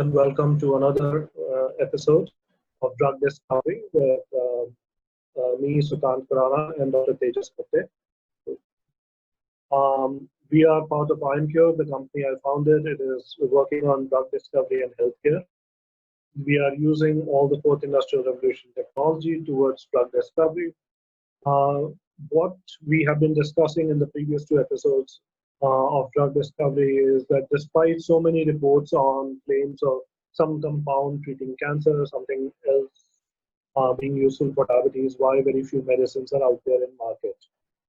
and welcome to another episode of Drug Discovery with me, Sukant Kurana, and Dr. Tejas Patte. We are part of IronCure, the company I founded. It is working on drug discovery and healthcare. We are using all the fourth industrial revolution technology towards drug discovery. Uh, what we have been discussing in the previous two episodes of drug discovery is that despite so many reports on claims of some compound treating cancer, something else being useful for diabetes, why very few medicines are out there in market.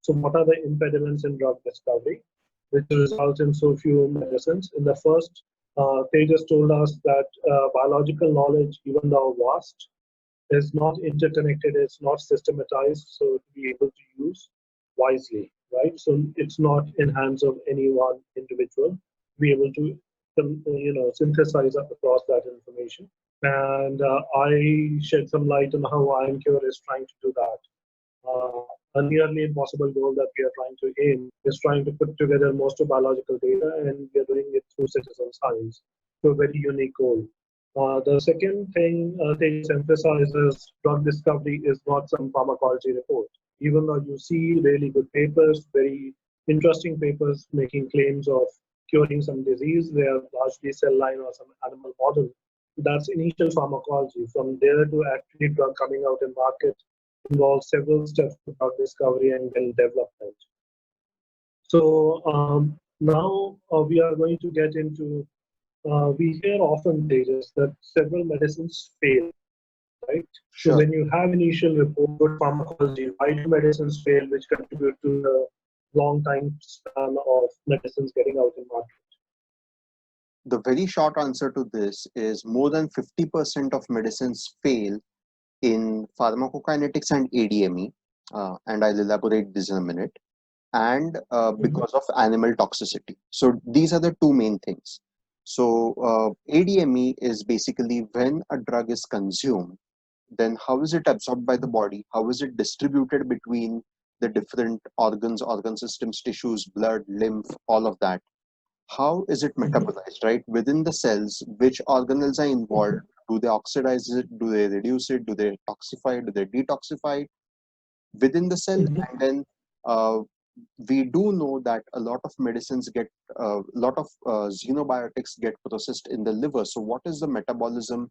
So what are the impediments in drug discovery, which result in so few medicines? In the first, Tejas told us that biological knowledge, even though vast, is not interconnected, it's not systematized, so to be able to use wisely, right? So it's not in hands of any one individual, be able to synthesize across that information. And I shed some light on how IronCure is trying to do that. A nearly impossible goal that we are trying to aim is trying to put together most of biological data, and we are doing it through citizen science, to a very unique goal. The second thing they emphasizes drug discovery is not some pharmacology report. Even though you see really good papers, very interesting papers making claims of curing some disease, they are largely cell line or some animal model. That's initial pharmacology. From there to actually drug coming out in market involves several steps of drug discovery and then development. So now we are going to get into we hear often, Tejas, that several medicines fail, right? Sure. So when you have initial report good pharmacology, why do medicines fail, which contribute to the long time span of medicines getting out in market? The very short answer to this is more than 50% of medicines fail in pharmacokinetics and ADME, and I'll elaborate this in a minute, and because of animal toxicity. So these are the two main things. So ADME is basically when a drug is consumed, then how is it absorbed by the body? How is it distributed between the different organs, organ systems, tissues, blood, lymph, all of that? How is it metabolized, right? Within the cells, which organelles are involved? Do they oxidize it? Do they reduce it? Do they toxify it? Do they detoxify it within the cell? And then we do know that a lot of medicines get, a lot of xenobiotics get processed in the liver. So what is the metabolism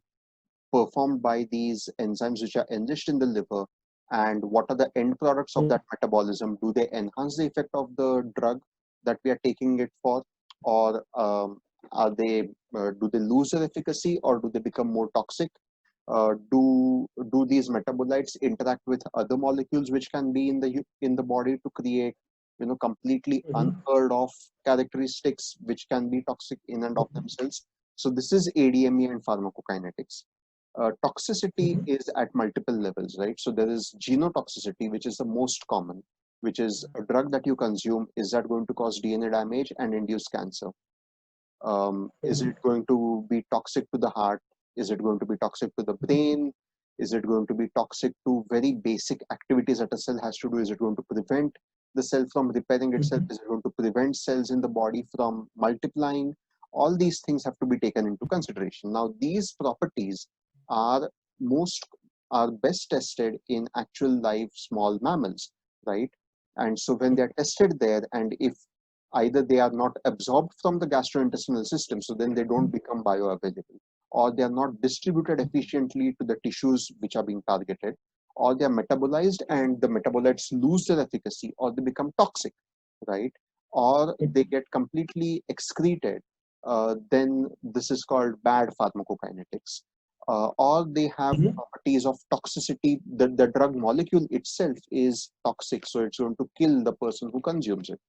performed by these enzymes which are enriched in the liver? And what are the end products of that metabolism? Do they enhance the effect of the drug that we are taking it for? Or are they do they lose their efficacy, or do they become more toxic? Do these metabolites interact with other molecules which can be in the body to create completely unheard of characteristics which can be toxic in and of themselves? So this is ADME and pharmacokinetics. Toxicity is at multiple levels, right? So there is genotoxicity, which is the most common, which is a drug that you consume. Is that going to cause DNA damage and induce cancer? Is it going to be toxic to the heart? Is it going to be toxic to the brain? Is it going to be toxic to very basic activities that a cell has to do? Is it going to prevent the cell from repairing itself? Is it going to prevent cells in the body from multiplying? All these things have to be taken into consideration. Now, these properties are best tested in actual live small mammals, right? And so when they're tested there, and if either they are not absorbed from the gastrointestinal system, so then they don't become bioavailable, or they are not distributed efficiently to the tissues which are being targeted, or they are metabolized and the metabolites lose their efficacy, or they become toxic, right? Or they get completely excreted, then this is called bad pharmacokinetics. Or they have properties of toxicity. The drug molecule itself is toxic, so it's going to kill the person who consumes it.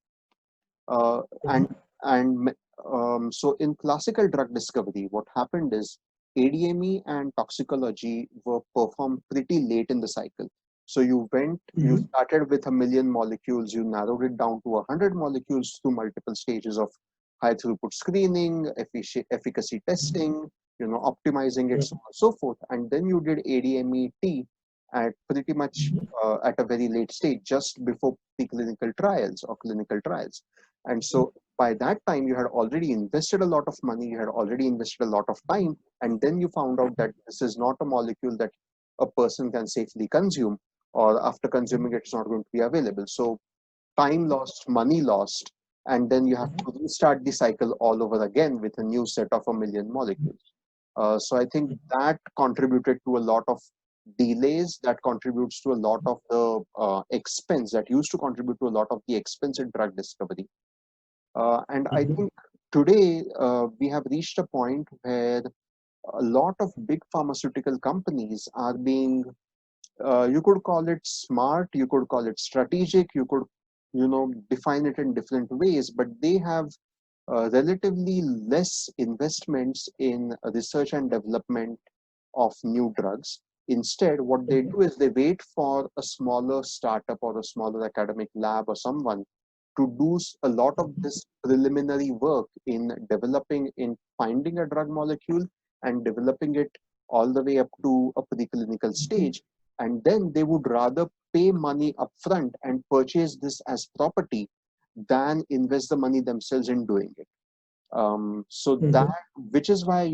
So in classical drug discovery, what happened is ADME and toxicology were performed pretty late in the cycle. So you started with 1 million molecules, you narrowed it down to 100 molecules through multiple stages of high throughput screening, efficacy testing, optimizing it, so on and so forth. And then you did ADME-T at pretty much at a very late stage, just before preclinical trials or clinical trials. And so by that time you had already invested a lot of money, you had already invested a lot of time, and then you found out that this is not a molecule that a person can safely consume, or after consuming it, it's not going to be available. So time lost, money lost, and then you have to restart the cycle all over again with a new set of 1 million molecules. So I think that contributed to a lot of delays, that contributes to a lot of the expense, that used to contribute to a lot of the expense in drug discovery. And I think today we have reached a point where a lot of big pharmaceutical companies are being, you could call it smart, you could call it strategic, you could, define it in different ways, but they have relatively less investments in research and development of new drugs. Instead, what they do is they wait for a smaller startup or a smaller academic lab or someone to do a lot of this preliminary work in developing, in finding a drug molecule and developing it all the way up to a preclinical stage. And then they would rather pay money upfront and purchase this as property than invest the money themselves in doing it. So that, which is why,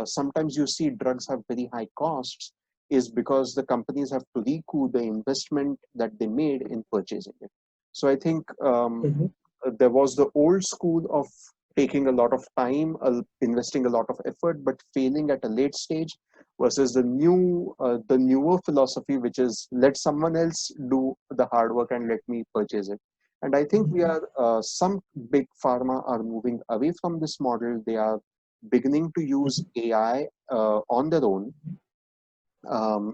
sometimes you see drugs have very high costs, is because the companies have to recoup the investment that they made in purchasing it. So I think there was the old school of taking a lot of time, investing a lot of effort, but failing at a late stage, versus the newer philosophy, which is let someone else do the hard work and let me purchase it. And I think we are, some big pharma are moving away from this model. They are beginning to use AI on their own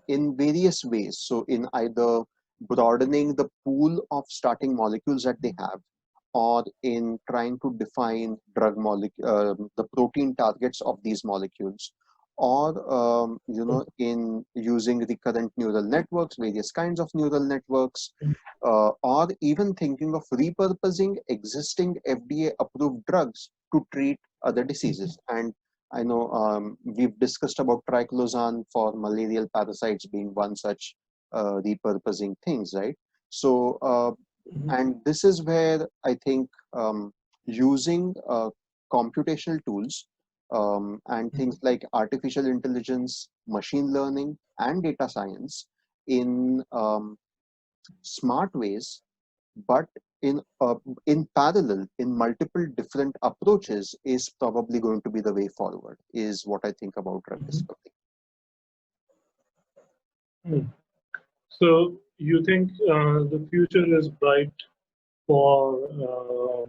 in various ways. So in either broadening the pool of starting molecules that they have, or in trying to define the protein targets of these molecules, or in using recurrent neural networks, various kinds of neural networks, or even thinking of repurposing existing FDA-approved drugs to treat other diseases. And I know we've discussed about triclosan for malarial parasites being one such repurposing things, right? So, and this is where I think using computational tools and things like artificial intelligence, machine learning, and data science in smart ways, but in parallel, in multiple different approaches, is probably going to be the way forward, is what I think about drug discovery. So you think the future is bright for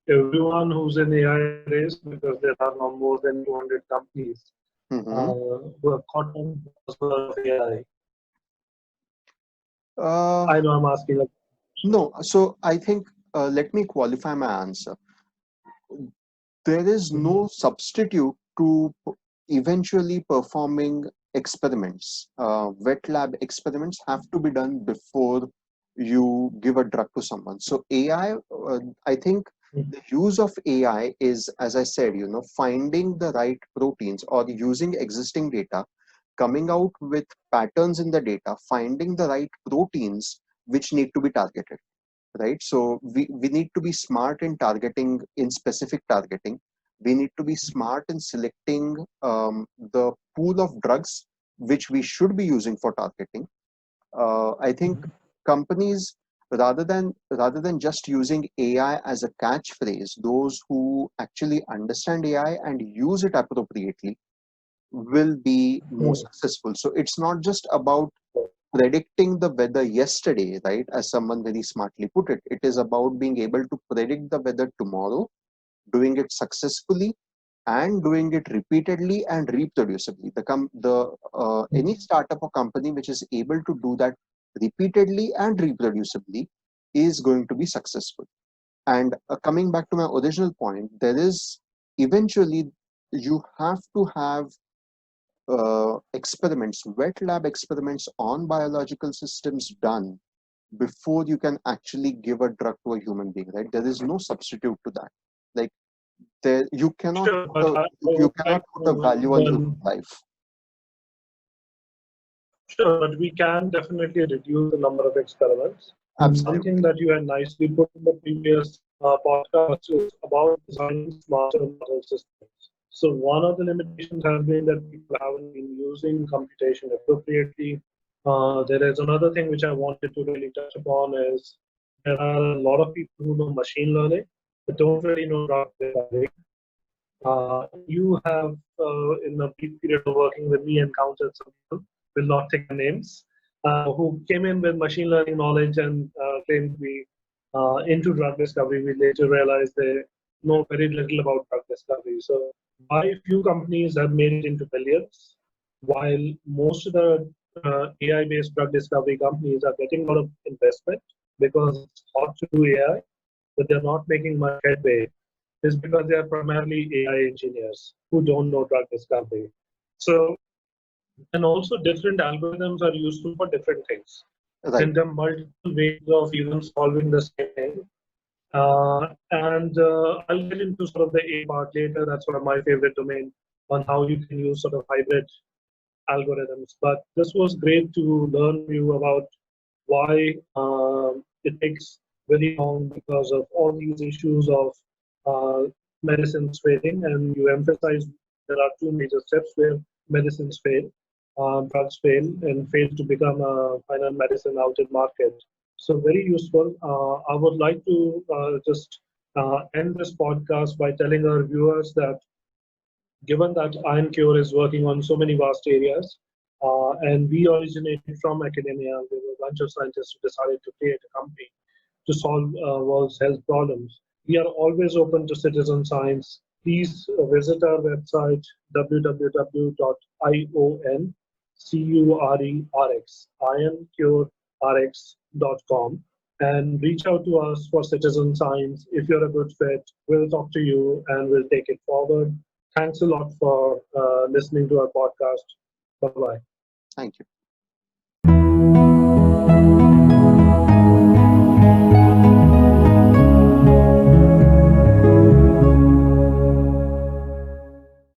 everyone who's in AI race, because there are now more than 200 companies who have caught on of AI. I know I'm asking. No, so I think, let me qualify my answer. There is no substitute to eventually performing experiments. Wet lab experiments have to be done before you give a drug to someone. So AI, I think the use of AI is, as I said, finding the right proteins or using existing data, coming out with patterns in the data, finding the right proteins which need to be targeted, right? So we need to be smart in targeting, in specific targeting. We need to be smart in selecting the pool of drugs which we should be using for targeting. I think companies, rather than just using AI as a catchphrase, those who actually understand AI and use it appropriately will be more successful. So it's not just about predicting the weather yesterday, right? As someone very smartly put it, it is about being able to predict the weather tomorrow, doing it successfully, and doing it repeatedly and reproducibly. Any startup or company which is able to do that repeatedly and reproducibly is going to be successful. And coming back to my original point, there is eventually, you have to have experiments, wet lab experiments on biological systems done before you can actually give a drug to a human being, right? There is no substitute to that. Like, you cannot put a value on human life. Sure, but we can definitely reduce the number of experiments. Absolutely. Something that you had nicely put in the previous podcast is about designing smarter model systems. So one of the limitations has been that people haven't been using computation appropriately. There is another thing which I wanted to really touch upon is there are a lot of people who know machine learning but don't really know drug discovery. You have, in a brief period of working with me, encountered some people, will not take their names, who came in with machine learning knowledge and claimed to be into drug discovery. We later realized they know very little about drug discovery. So, why few companies have made it into billions, while most of the AI-based drug discovery companies are getting a lot of investment because it's hard to do AI, but they're not making much headway is because they are primarily AI engineers who don't know drug discovery. So, and also different algorithms are useful for different things. Right. And there are multiple ways of even solving the same thing. I'll get into sort of the A part later. That's sort of my favorite domain on how you can use sort of hybrid algorithms. But this was great to learn you about why it takes very long because of all these issues of medicines failing. And you emphasize there are two major steps where medicines fail, drugs fail, and fail to become a final medicine out in market. So very useful. I would like to just end this podcast by telling our viewers that given that IronCure is working on so many vast areas, and we originated from academia, we were a bunch of scientists who decided to create a company to solve world's health problems. We are always open to citizen science. Please visit our website, www.ioncurerx.com, and reach out to us for citizen science. If you're a good fit, we'll talk to you and we'll take it forward. Thanks a lot for listening to our podcast. Bye-bye. Thank you.